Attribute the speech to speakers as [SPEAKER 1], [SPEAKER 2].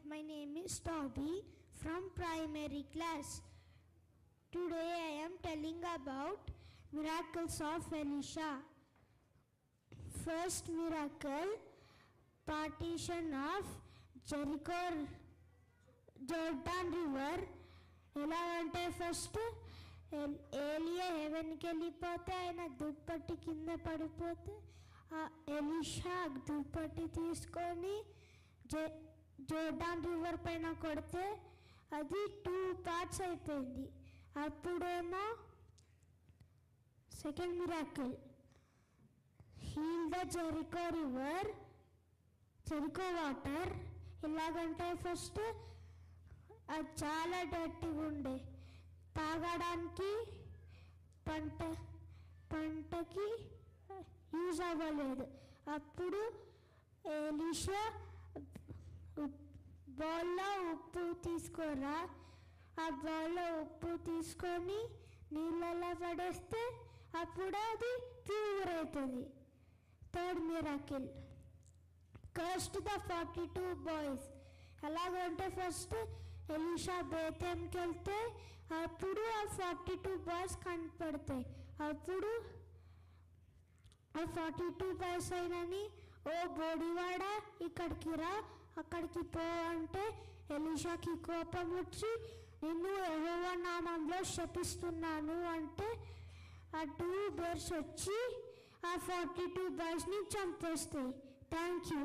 [SPEAKER 1] my name is Toby from primary class. Today I am telling about miracles of Elisha. First miracle, partition of Jericho, Jordan River. ఎలాగంటే first ఏలియా హెవెన్కి వెళ్ళిపోతే ఆయన దుప్పటి కింద పడిపోతే ఆ ఎలీషా దుప్పటి తీసుకొని జోర్డాన్ రివర్ పైన కొడితే అది 2 parts అయిపోయింది. అప్పుడేమో second miracle, heal the Jericho river, Jericho water. ఎలాగంటే ఫస్ట్ అది చాలా డర్టీగా ఉండే, తాగడానికి పంటకి యూజ్ అవ్వలేదు. అప్పుడు ఎలీషా బౌల్లో ఉప్పు తీసుకోరా, ఆ బౌల్లో ఉప్పు తీసుకొని నీళ్ళలో పడేస్తే అప్పుడు అది ప్యూర్ అవుతుంది. Third miracle, cursed the 42 boys. ఎలాగంటే ఫస్ట్ ఎలీషా బేతేంకి వెళ్తే అప్పుడు ఆ 42 boys కనపడతాయి. అప్పుడు ఆ 42 boys అయినని, ఓ బోడివాడా ఇక్కడికి రా, అక్కడికి పో అంటే ఎలీషాకి కోపం వచ్చి నిన్ను యెహోవా నామంలో శపిస్తున్నాను అంటే ఆ 2 bears వచ్చి ఆ 42 boysని చంపేస్తాయి. Thank you.